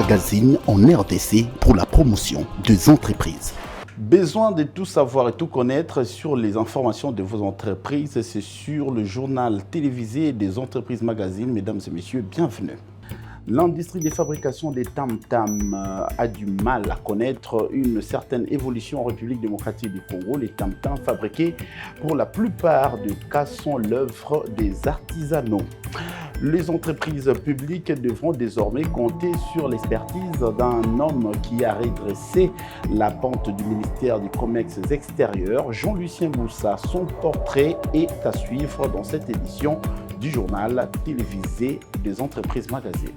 magazine en RDC pour la promotion des entreprises. Besoin de tout savoir et tout connaître sur les informations de vos entreprises, c'est sur le journal télévisé des entreprises magazines. Mesdames et messieurs, bienvenue. L'industrie des fabrications des tam-tams a du mal à connaître une certaine évolution en République démocratique du Congo. Les tam-tams fabriqués pour la plupart des cas sont l'œuvre des artisanaux. Les entreprises publiques devront désormais compter sur l'expertise d'un homme qui a redressé la pente du ministère du Commerce extérieur, Jean-Lucien Boussa. Son portrait est à suivre dans cette édition du journal télévisé des entreprises magazines.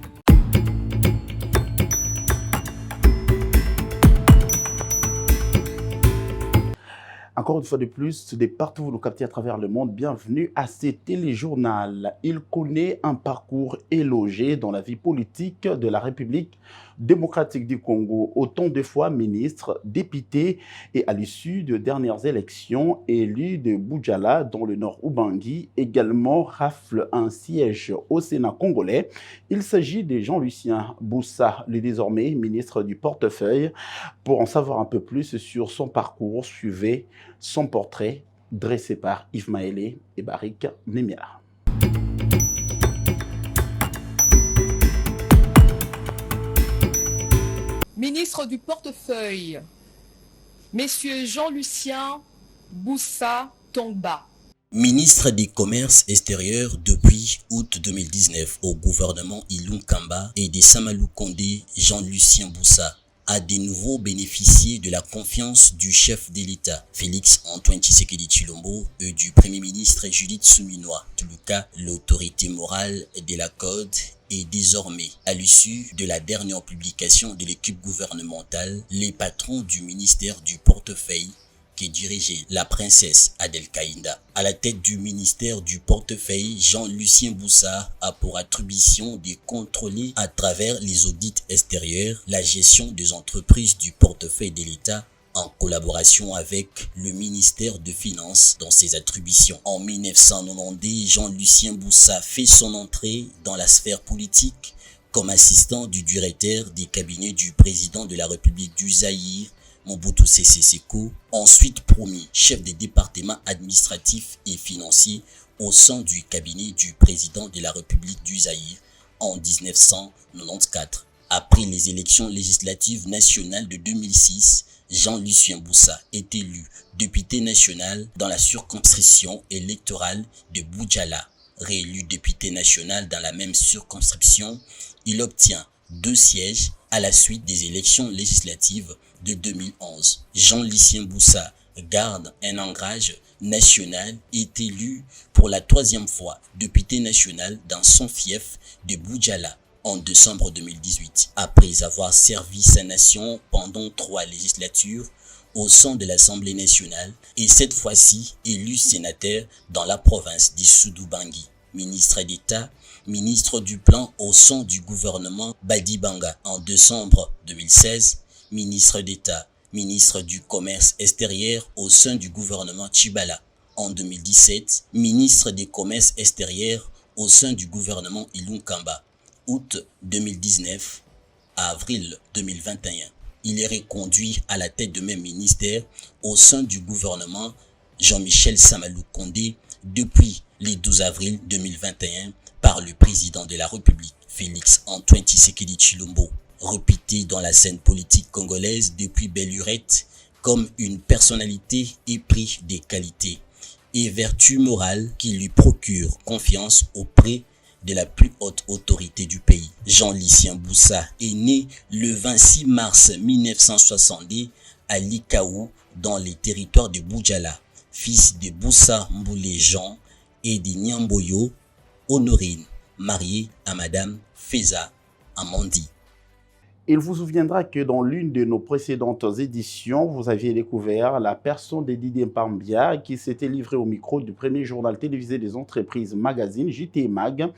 Encore une fois de plus, de partout vous nous captez à travers le monde, bienvenue à ce téléjournal. Il connaît un parcours élogé dans la vie politique de la République démocratique du Congo. Autant de fois ministre, député et à l'issue de dernières élections, élu de Boudjala dans le nord Ubangi, également rafle un siège au Sénat congolais. Il s'agit de Jean-Lucien Boussa, le désormais ministre du portefeuille. Pour en savoir un peu plus sur son parcours, suivez son portrait dressé par Yves Maélé et Barik Nemia. Ministre du portefeuille, Monsieur Jean-Lucien Boussa Tongba. Ministre des Commerces extérieurs depuis août 2019 au gouvernement Ilunga Kamba et de Samalou Kondé, Jean-Lucien Boussa a de nouveau bénéficié de la confiance du chef de l'État, Félix Antoine Tshisekedi Tshilombo, et du Premier ministre Judith Suminwa. En tout cas, l'autorité morale de la CODE est désormais, à l'issue de la dernière publication de l'équipe gouvernementale, les patrons du ministère du portefeuille qui dirigeait la princesse Adel Kaïnda. À la tête du ministère du portefeuille, Jean-Lucien Boussa a pour attribution de contrôler à travers les audits extérieurs la gestion des entreprises du portefeuille de l'État en collaboration avec le ministère de Finances dans ses attributions. En 1990, Jean-Lucien Boussa fait son entrée dans la sphère politique comme assistant du directeur des cabinets du président de la République du Zaïre, Mobutu Sese Seko, ensuite promu chef des départements administratifs et financiers au sein du cabinet du président de la République du Zaïre en 1994. Après les élections législatives nationales de 2006, Jean-Lucien Boussa est élu député national dans la circonscription électorale de Boudjala. Réélu député national dans la même circonscription, il obtient 2 sièges à la suite des élections législatives de 2011. Jean-Lucien Boussa garde un ancrage national et est élu pour la 3e fois député national dans son fief de Boudjala en décembre 2018. Après avoir servi sa nation pendant 3 législatures au sein de l'Assemblée nationale et cette fois-ci élu sénateur dans la province du Sud-Ubangi. Ministre d'État, ministre du Plan au sein du gouvernement Badibanga en décembre 2016, ministre d'État, ministre du Commerce extérieur au sein du gouvernement Tshibala en 2017, ministre des Commerces extérieurs au sein du gouvernement Ilunga Kamba, août 2019 à avril 2021. Il est reconduit à la tête de même ministère au sein du gouvernement Jean-Michel Samalou Kondé depuis le 12 avril 2021 par le président de la République, Félix Antoine Tshisekedi Tshilombo, réputé dans la scène politique congolaise depuis belle lurette comme une personnalité épris des qualités et vertus morales qui lui procurent confiance auprès de la plus haute autorité du pays. Jean-Lucien Boussa est né le 26 mars 1962 à Likaou dans les territoires de Boudjala, fils de Boussa Mboulé Jean et de Nyamboyo Honorine, marié à Madame Feza Amandi. Il vous souviendra que dans l'une de nos précédentes éditions, vous aviez découvert la personne de Didier Pambia qui s'était livré au micro du premier journal télévisé des entreprises magazine, JT Mag,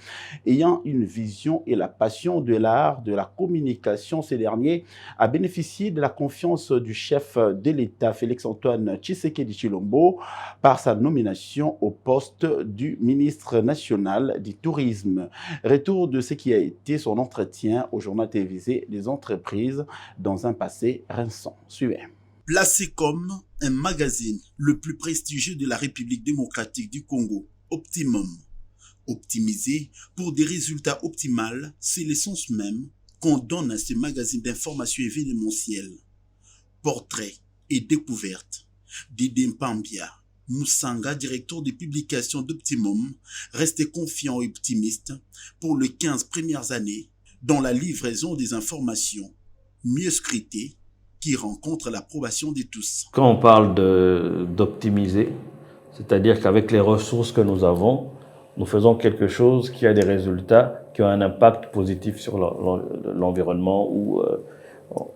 ayant une vision et la passion de l'art de la communication. Ce dernier a bénéficié de la confiance du chef de l'État, Félix-Antoine Tshisekedi Tshilombo, par sa nomination au poste du ministre national du Tourisme. Retour de ce qui a été son entretien au journal télévisé des entreprises entreprises dans un passé récent. Suivez. Placé comme un magazine le plus prestigieux de la République démocratique du Congo, Optimum. Optimisé pour des résultats optimaux, c'est l'essence même qu'on donne à ce magazine d'information événementielle. Portraits et découvertes. Didi Mpambia Moussanga, directeur de publication d'Optimum, restait confiant et optimiste pour les 15 premières années dans la livraison des informations mieux scrutées qui rencontrent l'approbation de tous. Quand on parle d'optimiser, c'est-à-dire qu'avec les ressources que nous avons, nous faisons quelque chose qui a des résultats, qui ont un impact positif sur l'environnement où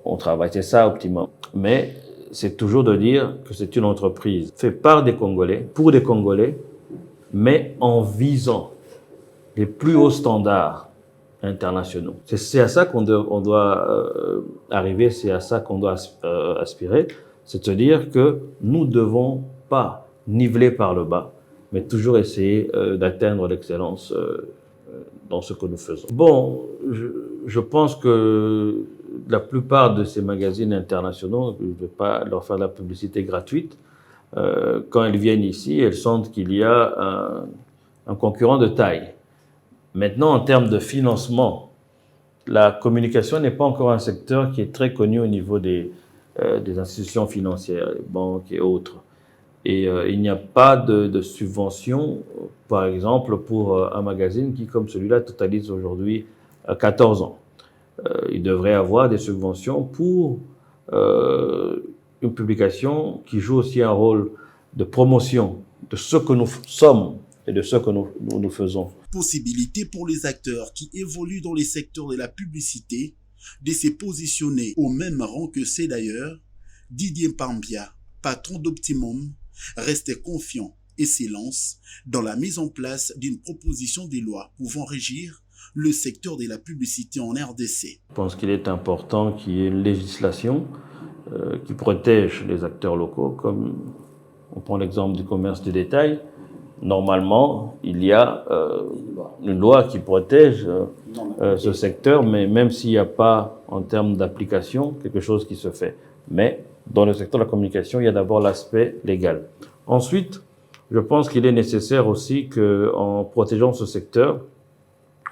on travaille. C'est ça, Optimum. Mais c'est toujours de dire que c'est une entreprise faite par des Congolais, pour des Congolais, mais en visant les plus hauts standards internationaux. C'est à ça qu'on doit arriver, c'est à ça qu'on doit aspirer. C'est de dire que nous ne devons pas niveler par le bas, mais toujours essayer d'atteindre l'excellence dans ce que nous faisons. Bon, je pense que la plupart de ces magazines internationaux, je ne vais pas leur faire la publicité gratuite, quand elles viennent ici, elles sentent qu'il y a un concurrent de taille. Maintenant, en termes de financement, la communication n'est pas encore un secteur qui est très connu au niveau des institutions financières, les banques et autres. Et il n'y a pas de subvention, par exemple, pour un magazine qui, comme celui-là, totalise aujourd'hui 14 ans. Il devrait avoir des subventions pour une publication qui joue aussi un rôle de promotion de ce que nous sommes et de ce que nous faisons. Possibilité pour les acteurs qui évoluent dans les secteurs de la publicité de se positionner au même rang que c'est d'ailleurs. Didier Mpambia, patron d'Optimum, restait confiant et s'élance dans la mise en place d'une proposition de loi pouvant régir le secteur de la publicité en RDC. Je pense qu'il est important qu'il y ait une législation qui protège les acteurs locaux, comme on prend l'exemple du commerce de détail. Normalement, il y a une loi qui protège ce secteur, mais même s'il n'y a pas, en termes d'application, quelque chose qui se fait. Mais dans le secteur de la communication, il y a d'abord l'aspect légal. Ensuite, je pense qu'il est nécessaire aussi qu'en protégeant ce secteur,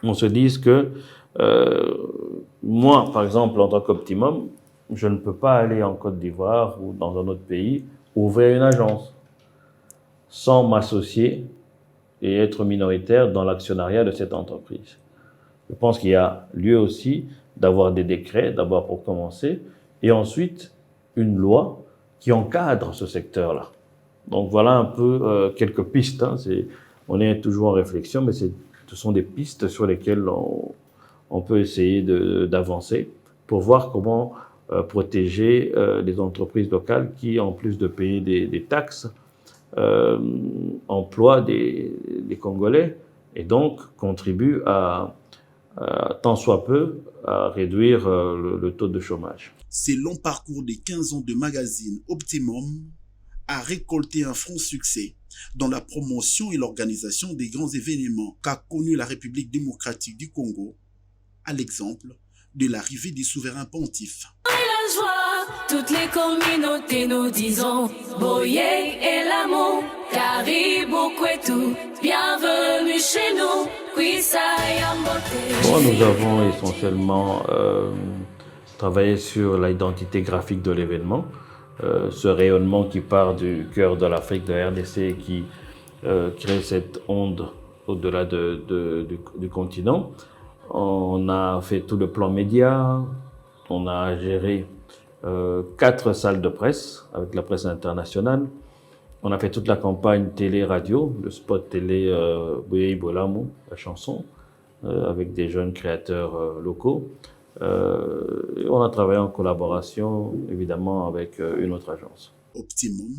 on se dise que moi, par exemple, en tant qu'Optimum, je ne peux pas aller en Côte d'Ivoire ou dans un autre pays ouvrir une agence sans m'associer et être minoritaire dans l'actionnariat de cette entreprise. Je pense qu'il y a lieu aussi d'avoir des décrets, d'abord pour commencer, et ensuite une loi qui encadre ce secteur-là. Donc voilà un peu quelques pistes. Hein. On est toujours en réflexion, mais ce sont des pistes sur lesquelles on peut essayer d'avancer pour voir comment protéger les entreprises locales qui, en plus de payer des taxes, emploient des Congolais et donc contribuent tant soit peu à réduire le taux de chômage. Ce long parcours de 15 ans de magazine Optimum a récolté un franc succès dans la promotion et l'organisation des grands événements qu'a connu la République démocratique du Congo, à l'exemple de l'arrivée des souverains pontifes. La joie, toutes les communautés nous disons Boye et l'amour, Caribou Kwetu, bienvenue chez nous, Bon, nous avons essentiellement travaillé sur l'identité graphique de l'événement, ce rayonnement qui part du cœur de l'Afrique, de la RDC, et qui crée cette onde au-delà du continent. On a fait tout le plan média, on a géré 4 salles de presse avec la presse internationale. On a fait toute la campagne télé-radio, le spot télé Boye Bolamu, la chanson, avec des jeunes créateurs locaux. Et on a travaillé en collaboration, évidemment, avec une autre agence. Optimum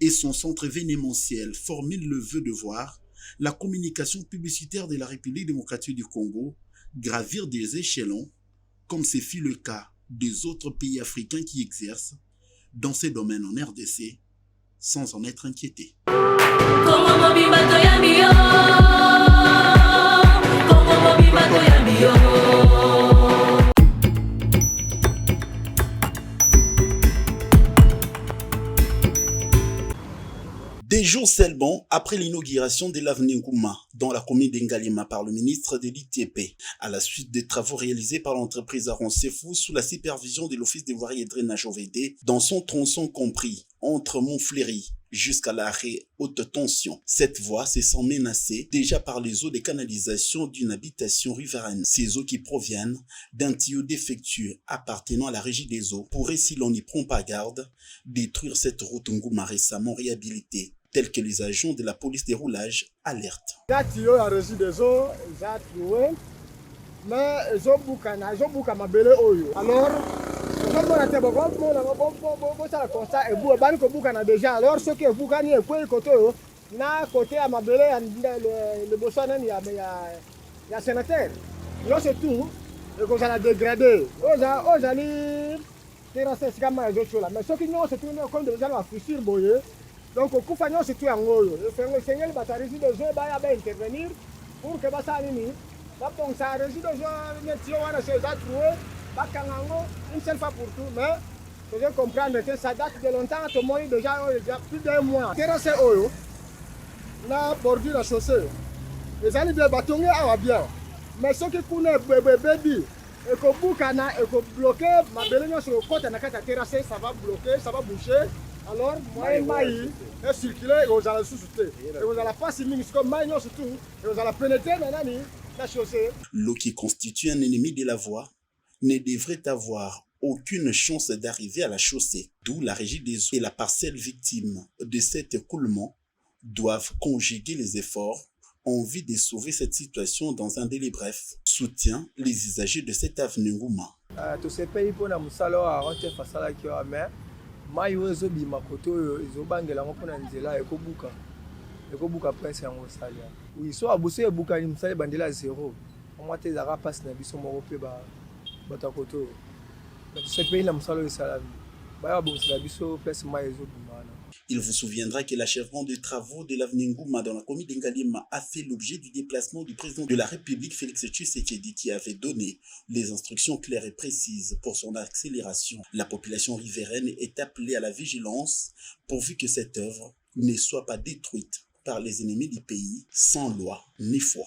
et son centre événementiel formule le vœu de voir la communication publicitaire de la République démocratique du Congo gravir des échelons, comme ce fut le cas des autres pays africains qui exercent dans ces domaines en RDC, sans en être inquiétés. Des jours seulement après l'inauguration de l'avenue Ngouma dans la commune d'Ngalema par le ministre de l'ITP, à la suite des travaux réalisés par l'entreprise Aron Sefou sous la supervision de l'Office des voiries et drainage OVD, dans son tronçon compris entre Montfléry jusqu'à l'arrêt haute tension. Cette voie se sent menacée déjà par les eaux de canalisation d'une habitation riveraine. Ces eaux qui proviennent d'un tuyau défectueux appartenant à la régie des eaux pourraient, si l'on n'y prend pas garde, détruire cette route Ngouma récemment réhabilitée, tel que les agents de la police des roulages alertent. La tuyau à régie des eaux, j'ai trouvé, mais ils ont bouqué ma belle oyo. Alors, déjà, alors ce qui est boucané est quoi côté na côté à ma belle le bossan il y a sénateur. Là c'est tout et qu'on a dégradé. Aux allez terrasser c'est comme les autres là. Mais ce qui nous c'est tout comme des gens à fouiller boyer. Donc au coup fagnon c'est tout en haut. Le Seigneur va régie des eaux va intervenir pour que ça aille. Là donc ça régie des eaux mais si on a ces trouvé une seule fois pour tout, mais je veux comprendre que ça date de longtemps, tout le monde déjà plus d'un mois. Terrasse Oyo, la bordure la chaussée. Les années de bâtonnier va bien. Mais ce qui connaît bébé, et que Boukana, et que bloquer, ma belle sur le côté, terrasser, ça va bloquer, ça va boucher. Alors, moi et Maï, et circuler, et vous allez sous-souter. Et vous allez passer minutes comme Maï, surtout, et vous allez pénétrer la chaussée. L'eau qui constitue un ennemi de la voie ne devrait avoir aucune chance d'arriver à la chaussée, d'où la régie des eaux et la parcelle victime de cet écoulement doivent conjuguer les efforts en vue de sauver cette situation dans un délai bref, soutient les usagers de cette avenue Ngouma. Tous ces pays pour la musalo à rentrer face à la qui a mais maïo zobi makoto izobangela ngopona nzela ekobuka prince yango salia oui so abuse ebuka ni musale bandela zéro moi tes ara passe na biso moko pe ba batakoto ce pays na musalo esala ba bon c'est la biso place maïo zobimana. Il vous souviendra que l'achèvement des travaux de l'avenue Ngouma dans la commune d'Ngalema a fait l'objet du déplacement du président de la République Félix Tshisekedi qui avait donné les instructions claires et précises pour son accélération. La population riveraine est appelée à la vigilance pourvu que cette œuvre ne soit pas détruite par les ennemis du pays sans loi ni foi.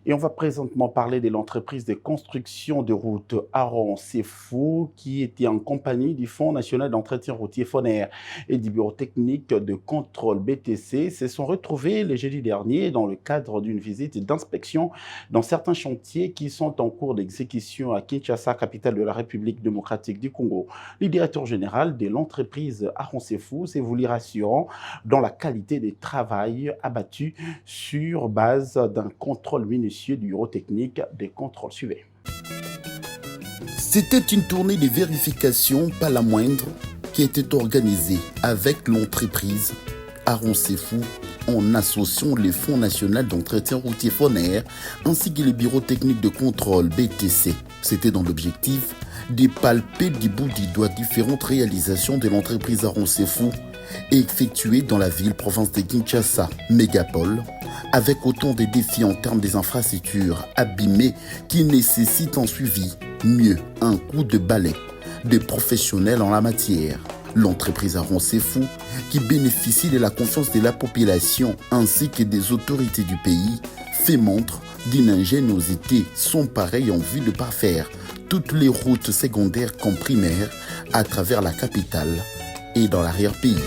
Et on va présentement parler de l'entreprise de construction de routes Aron Sefou qui était en compagnie du Fonds national d'entretien routier FONER et du bureau technique de contrôle BTC se sont retrouvés le jeudi dernier dans le cadre d'une visite d'inspection dans certains chantiers qui sont en cours d'exécution à Kinshasa, capitale de la République démocratique du Congo. Le directeur général de l'entreprise Aron Sefou s'est voulu rassurant dans la qualité des travail abattus sur base d'un contrôle minutieux du bureau technique des contrôles suivés. C'était une tournée de vérification, pas la moindre, qui était organisée avec l'entreprise Aron Sefou en associant les Fonds national d'entretien routier FONER ainsi que les bureaux techniques de contrôle BTC. C'était dans l'objectif de palper du bout du doigt différentes réalisations de l'entreprise Aron Sefou effectuées dans la ville-province de Kinshasa, mégapole, avec autant de défis en termes des infrastructures abîmées qui nécessitent un suivi, mieux un coup de balai de professionnels en la matière. L'entreprise Aron Sefou, qui bénéficie de la confiance de la population ainsi que des autorités du pays, fait montre d'une ingéniosité sans pareil en vue de parfaire toutes les routes secondaires comme primaires à travers la capitale et dans l'arrière-pays.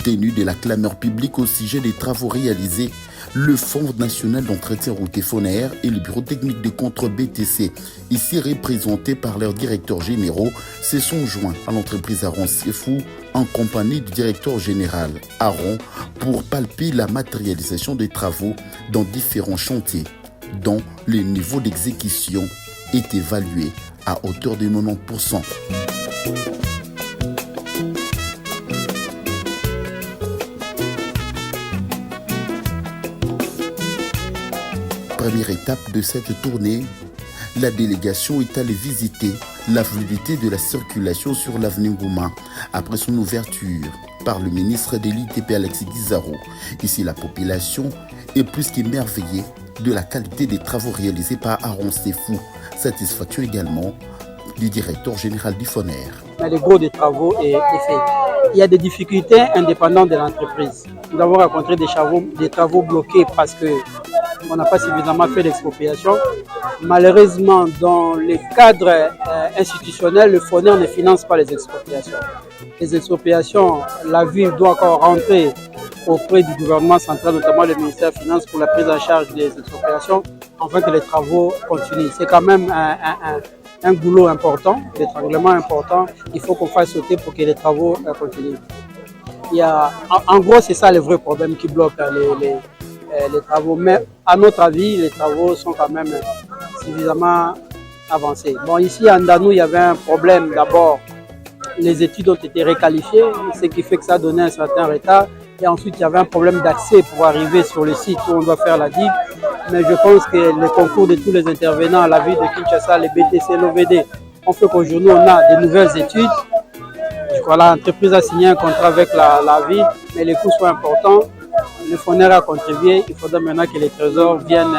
Tenu de la clameur publique au sujet des travaux réalisés, le Fonds national d'entretien routier FONER et le bureau technique de contrôle BTC, ici représentés par leurs directeurs généraux, se sont joints à l'entreprise Aron Sefou en compagnie du directeur général Aron pour palper la matérialisation des travaux dans différents chantiers, dont le niveau d'exécution est évalué à hauteur de 90%. Première étape de cette tournée, la délégation est allée visiter la fluidité de la circulation sur l'avenue Ngouma après son ouverture par le ministre de l'ITP Alexis Guizaro. Ici, la population est plus qu'émerveillée de la qualité des travaux réalisés par Aaron Sefou. Satisfaction également du directeur général du FONER. Le gros des travaux est fait. Il y a des difficultés indépendantes de l'entreprise. Nous avons rencontré des travaux bloqués parce qu'on n'a pas suffisamment fait d'expropriation. Malheureusement, dans les cadres institutionnels, le FONER ne finance pas les expropriations. Les expropriations, la ville doit encore rentrer auprès du gouvernement central, notamment le ministère des Finances, pour la prise en charge des expropriations, afin que les travaux continuent. C'est quand même un boulot important, l'étranglement important. Il faut qu'on fasse sauter pour que les travaux continuent. En gros, c'est ça le vrai problème qui bloque les travaux. Mais à notre avis, les travaux sont quand même suffisamment avancés. Bon, ici à Ndanou, il y avait un problème. D'abord, les études ont été réqualifiées, ce qui fait que ça a donné un certain retard. Et ensuite, il y avait un problème d'accès pour arriver sur le site où on doit faire la digue. Mais je pense que le concours de tous les intervenants à la ville de Kinshasa, les BTC, l'OVD, ont fait qu'aujourd'hui, on a de nouvelles études. Je crois que l'entreprise a signé un contrat avec la ville, mais les coûts sont importants. Le FONER a contribué. Il faudra maintenant que les trésors viennent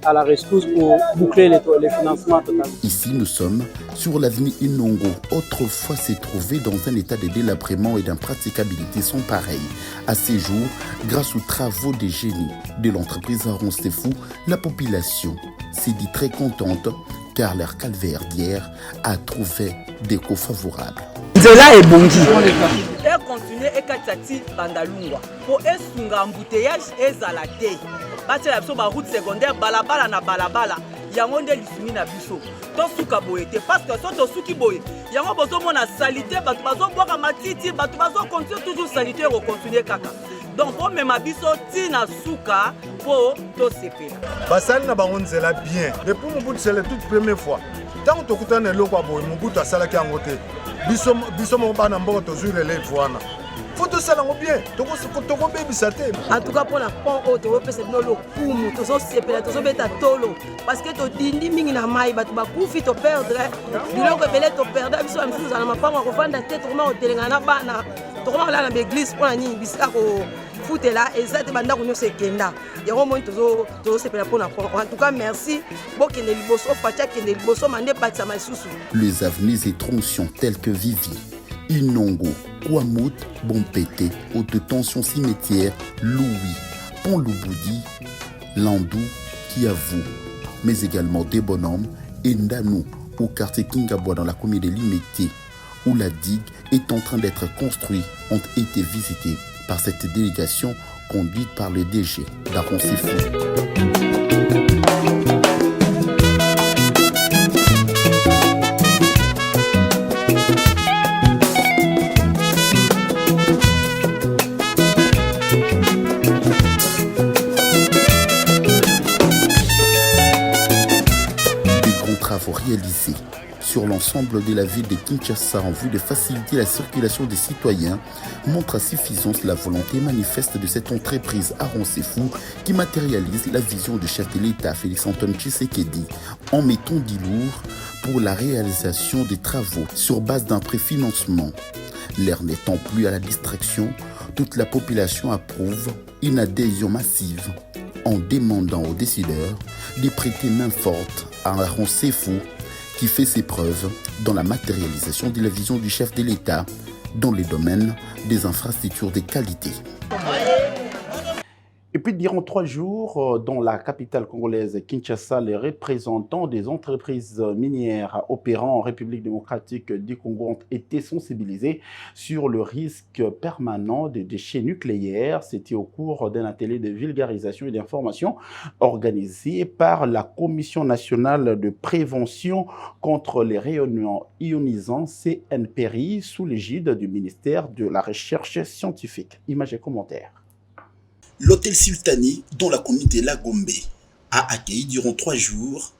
à la rescousse pour boucler les financements total. Ici, nous sommes sur l'avenue Inongo. Autrefois, s'est trouvé dans un état de délabrement et d'impraticabilité sans pareil. À ces jours, grâce aux travaux des génies de l'entreprise Aaron Sefou, la population s'est dit très contente car leur calvaire d'hier a trouvé des coûts favorables. Nzela ebongi et continuer et katati bandalungwa pour esunga embouteillage ezala te batela biso ba route secondaire balabala na balabala yango nde lisumi na biso to suka boye te parce que so to suki boye yango bozo mona salité bato bazo boka matiti bato bazo continuer toujours salité ro continuer kaka donc pour même biso tina suka pour to sepela basali na bango nzela bien depuis Mobutu c'est la toute première fois tant to kutana lokwa boye Mobutu asala ki yango te biso mo bana mboka tozwile le wana faut to sala ngo bien toko bebisa te en tout cas pour la pont auto opesa bino lokumu tozo sepela tozo beta tolo parce que to dindi mingi na mai bato bakufi to perdre biloko ebele to perdre biso amisusu na mapamo kovanda te tokoma kotelenga na bana tokoma kolala na église mpona nini bisika kofutela eza te bandako nyonso ekenda yango moni tozosepela mpona pont. En tout cas merci bokende liboso faci akende liboso mande batisama lisusu. Les avenues et tronçons tels que Vivi, Inongo, Kouamout, Bompété, Haute Tension Cimetière, Louis, Pont Louboudi, Landou, Kiavou, mais également des bonhommes et Ndanou au quartier Kingabwa dans la commune de Limete, où la digue est en train d'être construite, ont été visités par cette délégation conduite par le DG d'Aaron Sefou. Réalisé sur l'ensemble de la ville de Kinshasa en vue de faciliter la circulation des citoyens montre à suffisance la volonté manifeste de cette entreprise Aaron Sefou qui matérialise la vision du chef de l'État Félix-Antoine Tshisekedi en mettant du lourd pour la réalisation des travaux sur base d'un préfinancement. L'air n'étant plus à la distraction, toute la population approuve une adhésion massive en demandant aux décideurs de prêter main forte à Aaron Sefou qui fait ses preuves dans la matérialisation de la vision du chef de l'État dans les domaines des infrastructures de qualité. Et puis, durant 3 jours, dans la capitale congolaise, Kinshasa, les représentants des entreprises minières opérant en République démocratique du Congo ont été sensibilisés sur le risque permanent des déchets nucléaires. C'était au cours d'un atelier de vulgarisation et d'information organisé par la Commission nationale de prévention contre les rayonnements ionisants CNPRI sous l'égide du ministère de la Recherche scientifique. Images et commentaires. L'hôtel Sultani, dont la communauté Lagombe, a accueilli durant 3 jours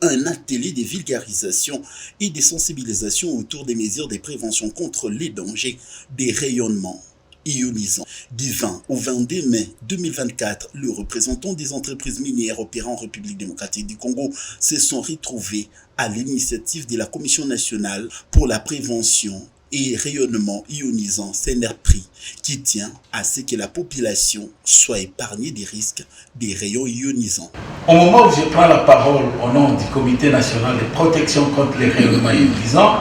un atelier de vulgarisation et de sensibilisation autour des mesures de prévention contre les dangers des rayonnements ionisants. Du 20 au 22 mai 2024, le représentant des entreprises minières opérant en République démocratique du Congo se sont retrouvés à l'initiative de la Commission nationale pour la prévention et rayonnement ionisant CNRPRI, qui tient à ce que la population soit épargnée des risques des rayons ionisants. Au moment où je prends la parole au nom du Comité national de protection contre les rayonnements ionisants,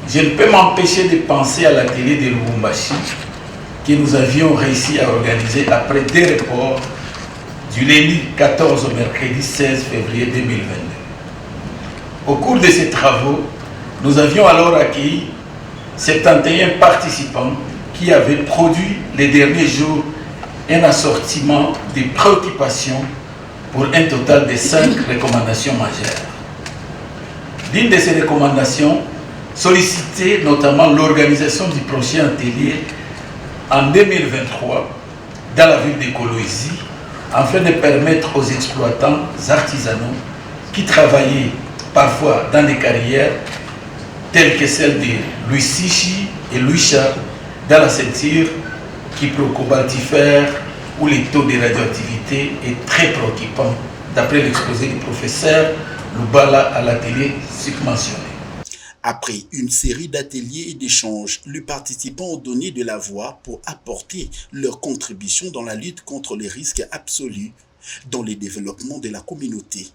je ne peux m'empêcher de penser à l'atelier de Lubumbashi que nous avions réussi à organiser après des reports du lundi 14 au mercredi 16 février 2022. Au cours de ces travaux, nous avions alors accueilli 71 participants qui avaient produit les derniers jours un assortiment de préoccupations pour un total de 5 recommandations majeures. L'une de ces recommandations sollicitait notamment l'organisation du prochain atelier en 2023 dans la ville de Kolwezi afin de permettre aux exploitants artisanaux qui travaillaient parfois dans des carrières telles que celle de Louis Sichi et Louis Chat dans la ceinture cyprocobaltifère où les taux de radioactivité est très préoccupant d'après l'exposé du professeur Lubala à l'atelier submentionné. Après une série d'ateliers et d'échanges, les participants ont donné de la voix pour apporter leur contribution dans la lutte contre les risques absolus dans le développement de la communauté.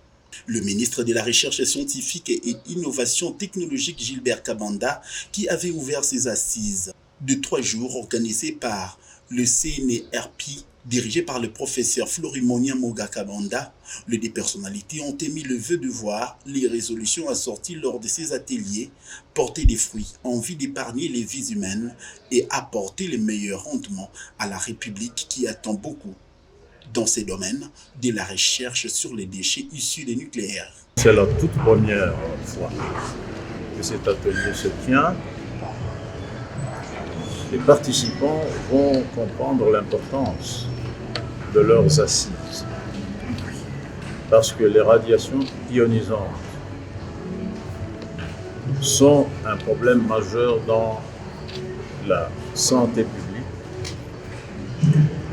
Le ministre de la Recherche scientifique et Innovation technologique Gilbert Kabanda, qui avait ouvert ses assises de 3 jours organisées par le CNRPRI, dirigé par le professeur Florimon Nyamoga Kabanda, les deux personnalités ont émis le vœu de voir les résolutions assorties lors de ces ateliers porter des fruits en vue d'épargner les vies humaines et apporter les meilleurs rendements à la République qui attend beaucoup dans ces domaines de la recherche sur les déchets issus du nucléaire. C'est la toute première fois que cet atelier se tient. Les participants vont comprendre l'importance de leurs assises parce que les radiations ionisantes sont un problème majeur dans la santé publique,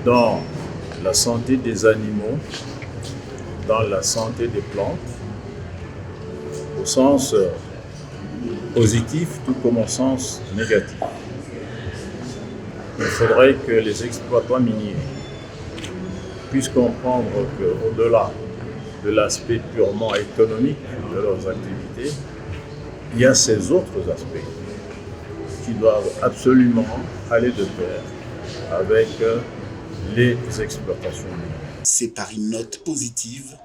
dans la santé des animaux, dans la santé des plantes, au sens positif tout comme au sens négatif. Il faudrait que les exploitants miniers puissent comprendre qu'au-delà de l'aspect purement économique de leurs activités, il y a ces autres aspects qui doivent absolument aller de pair avec les exploitations minières. C'est par une note positive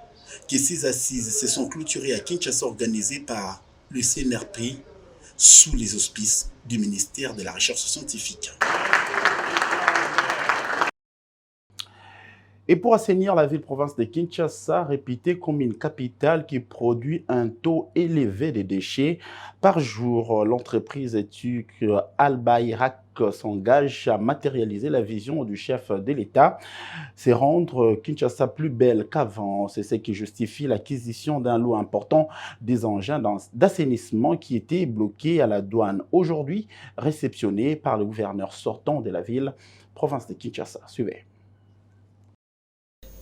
que ces assises se sont clôturées à Kinshasa, organisées par le CNRPRI sous les auspices du ministère de la Recherche scientifique. Et pour assainir la ville-province de Kinshasa, réputée comme une capitale qui produit un taux élevé de déchets par jour, l'entreprise turque Albayrak s'engage à matérialiser la vision du chef de l'État, c'est rendre Kinshasa plus belle qu'avant. C'est ce qui justifie l'acquisition d'un lot important des engins d'assainissement qui étaient bloqués à la douane. Aujourd'hui, réceptionnés par le gouverneur sortant de la ville, province de Kinshasa. Suivez.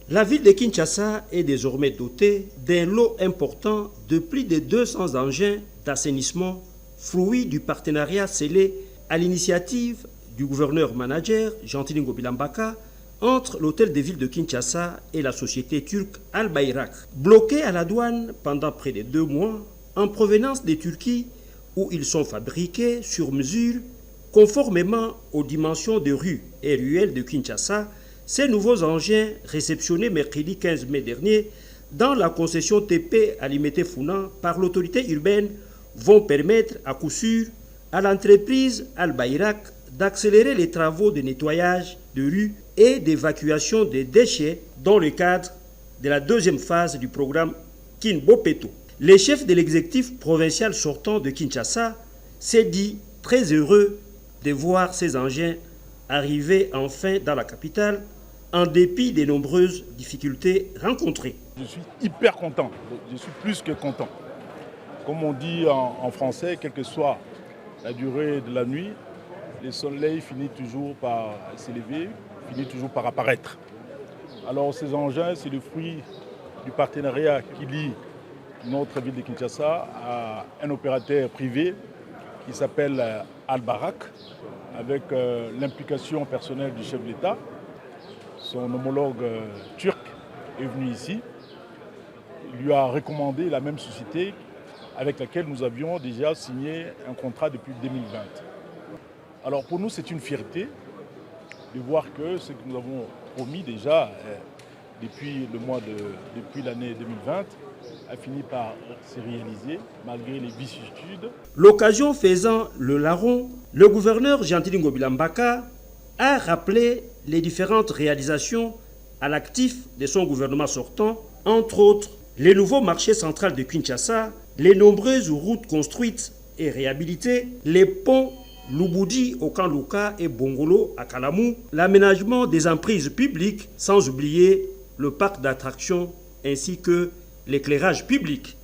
La ville de Kinshasa est désormais dotée d'un lot important de plus de 200 engins d'assainissement, fruit du partenariat scellé à l'initiative du gouverneur-manager Gentilin Bilambaka entre l'hôtel de ville de Kinshasa et la société turque Albayrak. Bloqués à la douane pendant près de 2 mois, en provenance de Turquie, où ils sont fabriqués sur mesure, conformément aux dimensions de rues et ruelles de Kinshasa. Ces nouveaux engins, réceptionnés mercredi 15 mai dernier dans la concession TP Alimete Founan par l'autorité urbaine, vont permettre à coup sûr à l'entreprise Albayrak d'accélérer les travaux de nettoyage de rues et d'évacuation des déchets dans le cadre de la 2e phase du programme Kinbopeto. Le chef de l'exécutif provincial sortant de Kinshasa s'est dit très heureux de voir ces engins arriver enfin dans la capitale en dépit des nombreuses difficultés rencontrées. Je suis hyper content, je suis plus que content. Comme on dit en français, quelle que soit la durée de la nuit, le soleil finit toujours par s'élever, finit toujours par apparaître. Alors ces engins, c'est le fruit du partenariat qui lie notre ville de Kinshasa à un opérateur privé qui s'appelle Al-Barak, avec l'implication personnelle du chef de l'État. Son homologue turc est venu ici. Il lui a recommandé la même société avec laquelle nous avions déjà signé un contrat depuis 2020. Alors pour nous, c'est une fierté de voir que ce que nous avons promis déjà depuis l'année 2020 a fini par se réaliser malgré les vicissitudes. L'occasion faisant le larron, le gouverneur Gentili Ngobila Mbaka a rappelé les différentes réalisations à l'actif de son gouvernement sortant, entre autres les nouveaux marchés centraux de Kinshasa, les nombreuses routes construites et réhabilitées, les ponts Lubudi au Kanluka et Bongolo à Kalamou, l'aménagement des emprises publiques, sans oublier le parc d'attractions ainsi que l'éclairage public.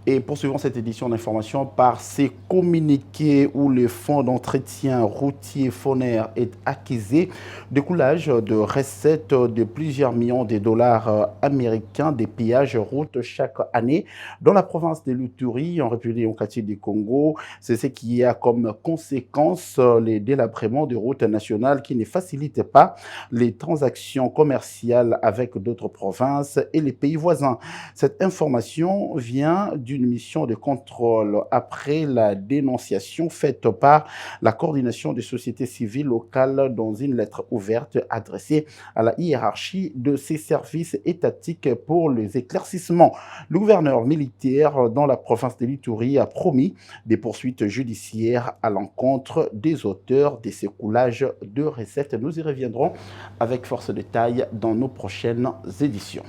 Et poursuivons cette édition d'information par ces communiqués où le fonds d'entretien routier FONER est accusé de coulage de recettes de plusieurs millions de dollars américains des péages routes chaque année dans la province de l'Uturi en République démocratique du Congo. C'est ce qui a comme conséquence les délabrements de routes nationales qui ne facilitent pas les transactions commerciales avec d'autres provinces et les pays voisins. Cette information vient d'une mission de contrôle après la dénonciation faite par la coordination des sociétés civiles locales dans une lettre ouverte adressée à la hiérarchie de ces services étatiques pour les éclaircissements. Le gouverneur militaire dans la province de l'Ituri a promis des poursuites judiciaires à l'encontre des auteurs de ces coulages de recettes. Nous y reviendrons avec force de détail dans nos prochaines éditions.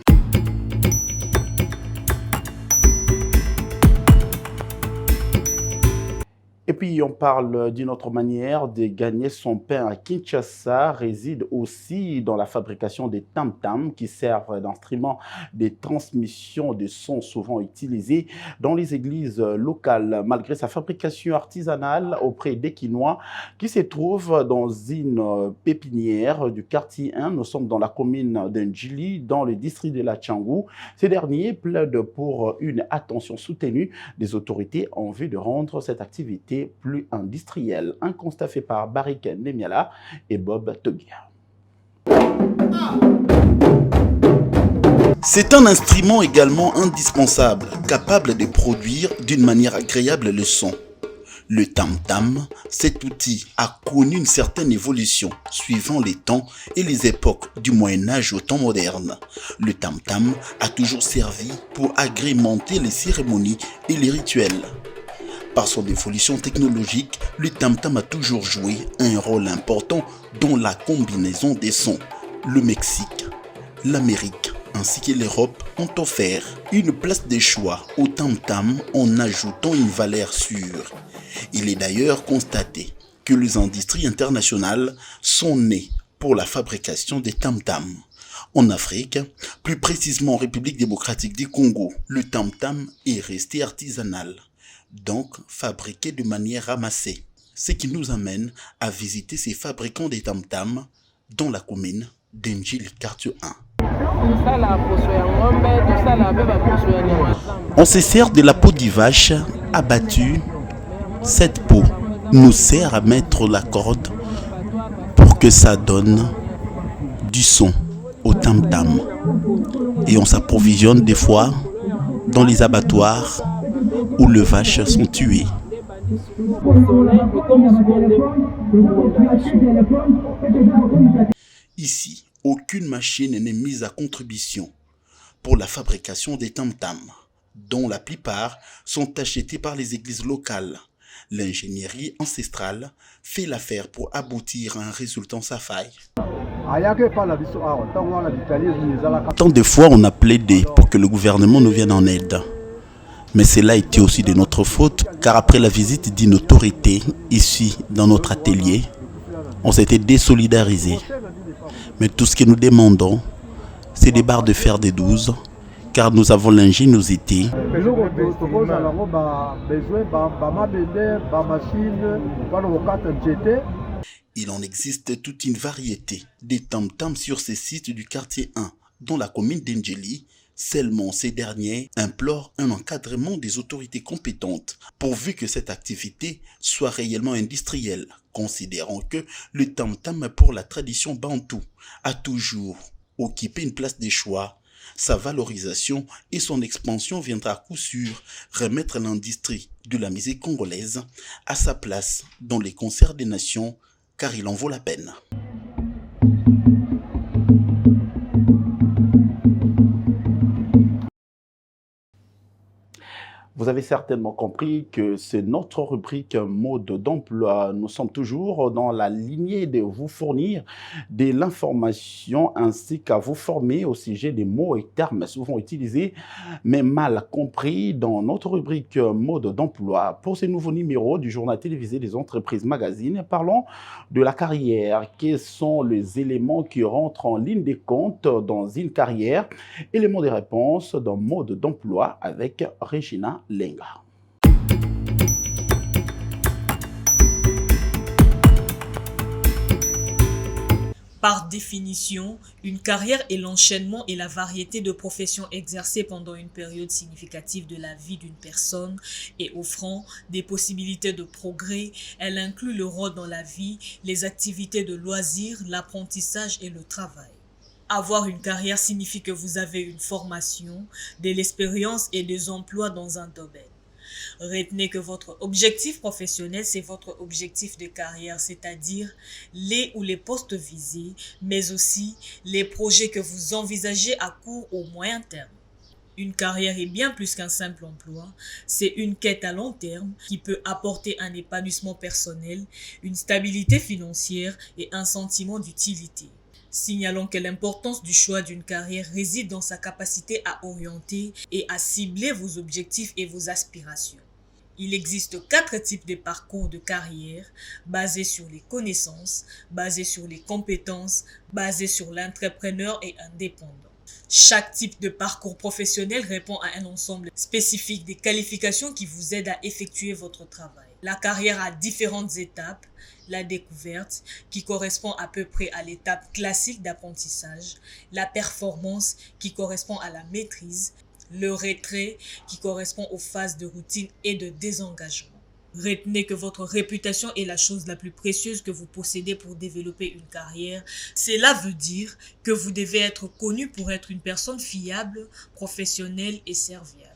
Et puis, on parle d'une autre manière de gagner son pain à Kinshasa, réside aussi dans la fabrication des tam-tams qui servent d'instruments de transmission de sons souvent utilisés dans les églises locales. Malgré sa fabrication artisanale auprès des Kinois qui se trouvent dans une pépinière du quartier 1, nous sommes dans la commune d'Ndjili, dans le district de la Tchangou. Ces derniers plaident pour une attention soutenue des autorités en vue de rendre cette activité plus industriel. Un constat fait par Barik Nemiala et Bob Togia. C'est un instrument également indispensable, capable de produire d'une manière agréable le son. Le tam-tam, cet outil a connu une certaine évolution suivant les temps et les époques du Moyen-Âge au temps moderne. Le tam-tam a toujours servi pour agrémenter les cérémonies et les rituels. Par son évolution technologique, le tam-tam a toujours joué un rôle important dans la combinaison des sons. Le Mexique, l'Amérique ainsi que l'Europe ont offert une place de choix au tam-tam en ajoutant une valeur sûre. Il est d'ailleurs constaté que les industries internationales sont nées pour la fabrication des tam-tams. En Afrique, plus précisément en République démocratique du Congo, le tam-tam est resté artisanal, donc fabriqué de manière ramassée, ce qui nous amène à visiter ces fabricants des tam-tams dans la commune d'Ndjili quartier 1. On se sert de la peau de vache abattue. Cette peau nous sert à mettre la corde pour que ça donne du son au tam-tam. Et on s'approvisionne des fois dans les abattoirs où les vaches sont tuées. Ici, aucune machine n'est mise à contribution pour la fabrication des tam-tams, dont la plupart sont achetés par les églises locales. L'ingénierie ancestrale fait l'affaire pour aboutir à un résultat sans faille. Tant de fois on a plaidé pour que le gouvernement nous vienne en aide. Mais cela a été aussi de notre faute, car après la visite d'une autorité ici dans notre atelier, on s'était désolidarisé. Mais tout ce que nous demandons, c'est des barres de fer des 12 car nous avons l'ingéniosité. Il en existe toute une variété des tam-tams sur ces sites du quartier 1, dont la commune d'Endjeli. Seulement, ces derniers implorent un encadrement des autorités compétentes pourvu que cette activité soit réellement industrielle, considérant que le tam-tam pour la tradition bantou a toujours occupé une place de choix. Sa valorisation et son expansion viendra à coup sûr remettre l'industrie de la musique congolaise à sa place dans les concerts des nations, car il en vaut la peine. Vous avez certainement compris que c'est notre rubrique mode d'emploi. Nous sommes toujours dans la lignée de vous fournir de l'information ainsi qu'à vous former au sujet des mots et termes souvent utilisés mais mal compris dans notre rubrique mode d'emploi. Pour ce nouveau numéro du journal télévisé des entreprises magazines, parlons de la carrière. Quels sont les éléments qui rentrent en ligne de compte dans une carrière? Éléments de réponse dans mode d'emploi avec Regina Lenga. Par définition, une carrière est l'enchaînement et la variété de professions exercées pendant une période significative de la vie d'une personne et offrant des possibilités de progrès. Elle inclut le rôle dans la vie, les activités de loisirs, l'apprentissage et le travail. Avoir une carrière signifie que vous avez une formation, de l'expérience et des emplois dans un domaine. Retenez que votre objectif professionnel, c'est votre objectif de carrière, c'est-à-dire les ou les postes visés, mais aussi les projets que vous envisagez à court ou moyen terme. Une carrière est bien plus qu'un simple emploi, c'est une quête à long terme qui peut apporter un épanouissement personnel, une stabilité financière et un sentiment d'utilité. Signalons que l'importance du choix d'une carrière réside dans sa capacité à orienter et à cibler vos objectifs et vos aspirations. Il existe 4 types de parcours de carrière basés sur les connaissances, basés sur les compétences, basés sur l'entrepreneur et indépendant. Chaque type de parcours professionnel répond à un ensemble spécifique des qualifications qui vous aident à effectuer votre travail. La carrière a différentes étapes. La découverte, qui correspond à peu près à l'étape classique d'apprentissage, la performance, qui correspond à la maîtrise, le retrait, qui correspond aux phases de routine et de désengagement. Retenez que votre réputation est la chose la plus précieuse que vous possédez pour développer une carrière. Cela veut dire que vous devez être connu pour être une personne fiable, professionnelle et serviable.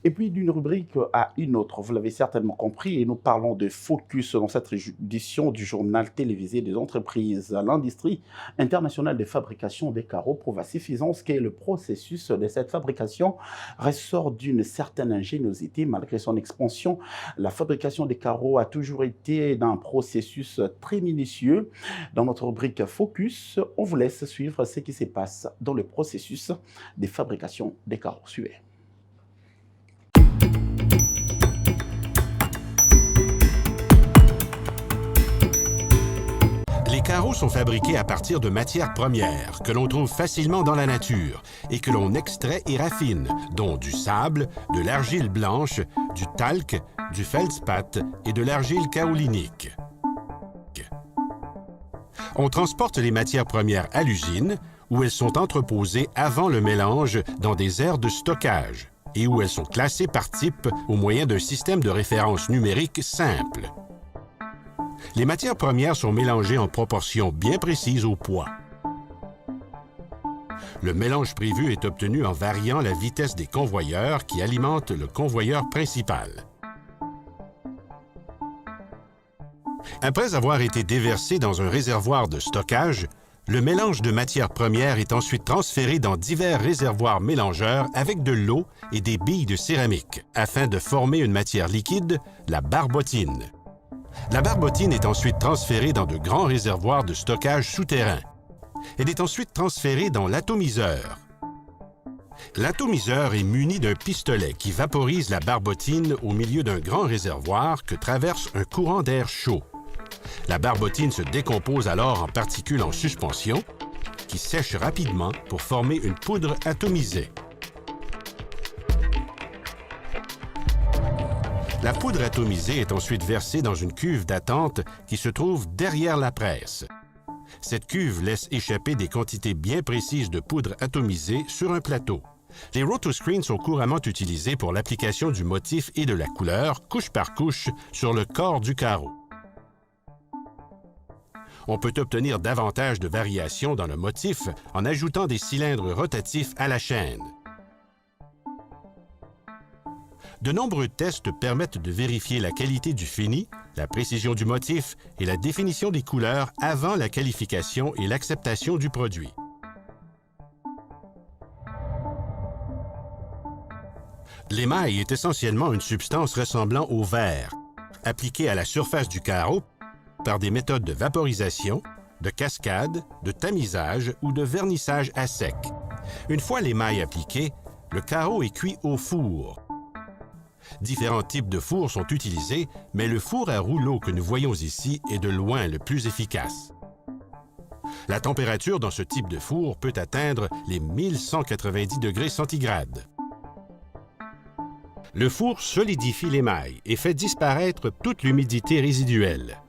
Et puis d'une rubrique à une autre, vous l'avez certainement compris, et nous parlons de focus dans cette édition du journal télévisé des entreprises. L'industrie internationale de fabrication des carreaux prouve à suffisance que le processus de cette fabrication ressort d'une certaine ingéniosité. Malgré son expansion, la fabrication des carreaux a toujours été d'un processus très minutieux. Dans notre rubrique focus, on vous laisse suivre ce qui se passe dans le processus de fabrication des carreaux. Suivez. Les carreaux sont fabriqués à partir de matières premières que l'on trouve facilement dans la nature et que l'on extrait et raffine, dont du sable, de l'argile blanche, du talc, du feldspath et de l'argile kaolinique. On transporte les matières premières à l'usine où elles sont entreposées avant le mélange dans des aires de stockage et où elles sont classées par type au moyen d'un système de référence numérique simple. Les matières premières sont mélangées en proportion bien précise au poids. Le mélange prévu est obtenu en variant la vitesse des convoyeurs qui alimentent le convoyeur principal. Après avoir été déversé dans un réservoir de stockage, le mélange de matières premières est ensuite transféré dans divers réservoirs mélangeurs avec de l'eau et des billes de céramique afin de former une matière liquide, la barbotine. La barbotine est ensuite transférée dans de grands réservoirs de stockage souterrains. Elle est ensuite transférée dans l'atomiseur. L'atomiseur est muni d'un pistolet qui vaporise la barbotine au milieu d'un grand réservoir que traverse un courant d'air chaud. La barbotine se décompose alors en particules en suspension qui sèchent rapidement pour former une poudre atomisée. La poudre atomisée est ensuite versée dans une cuve d'attente qui se trouve derrière la presse. Cette cuve laisse échapper des quantités bien précises de poudre atomisée sur un plateau. Les rotoscreens sont couramment utilisés pour l'application du motif et de la couleur, couche par couche, sur le corps du carreau. On peut obtenir davantage de variations dans le motif en ajoutant des cylindres rotatifs à la chaîne. De nombreux tests permettent de vérifier la qualité du fini, la précision du motif et la définition des couleurs avant la qualification et l'acceptation du produit. L'émail est essentiellement une substance ressemblant au verre, appliquée à la surface du carreau par des méthodes de vaporisation, de cascade, de tamisage ou de vernissage à sec. Une fois l'émail appliqué, le carreau est cuit au four. Différents types de fours sont utilisés, mais le four à rouleau que nous voyons ici est de loin le plus efficace. La température dans ce type de four peut atteindre les 1190 degrés centigrades. Le four solidifie l'émail et fait disparaître toute l'humidité résiduelle.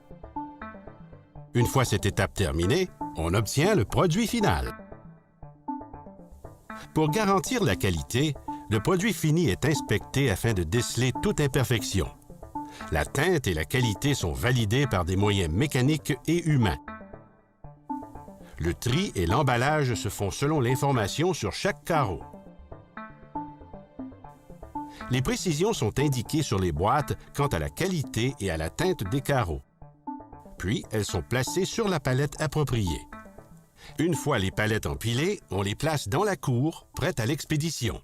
Une fois cette étape terminée, on obtient le produit final. Pour garantir la qualité, le produit fini est inspecté afin de déceler toute imperfection. La teinte et la qualité sont validées par des moyens mécaniques et humains. Le tri et l'emballage se font selon l'information sur chaque carreau. Les précisions sont indiquées sur les boîtes quant à la qualité et à la teinte des carreaux. Puis, elles sont placées sur la palette appropriée. Une fois les palettes empilées, on les place dans la cour, prêtes à l'expédition.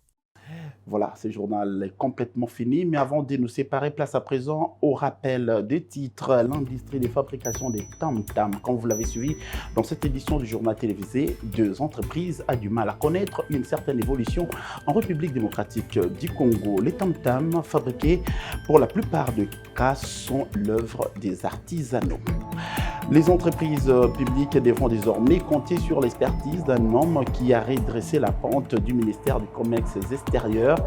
Voilà, ce journal est complètement fini, mais avant de nous séparer, place à présent au rappel des titres. L'industrie de fabrication des tam-tams, comme vous l'avez suivi dans cette édition du journal télévisé, deux entreprises a du mal à connaître une certaine évolution en République démocratique du Congo. Les tam-tams fabriqués pour la plupart des cas sont l'œuvre des artisanaux. Les entreprises publiques devront désormais compter sur l'expertise d'un homme qui a redressé la pente du ministère du Commerce extérieur,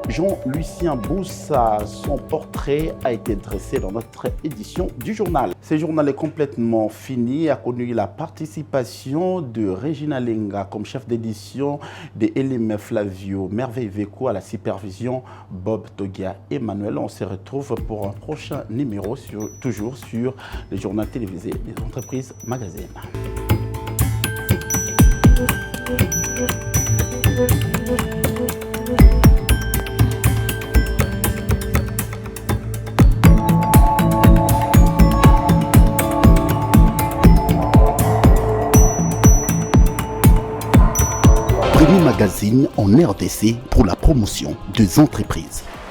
Jean-Lucien Boussa. Son portrait a été dressé dans notre édition du journal. Ce journal est complètement fini, a connu la participation de Regina Lenga comme chef d'édition, de Elim Flavio Merveille-Veco à la supervision, Bob Togia Emmanuel. On se retrouve pour un prochain numéro, toujours sur le journal télévisé des entreprises magazines. Premier magazine en RDC pour la promotion des entreprises.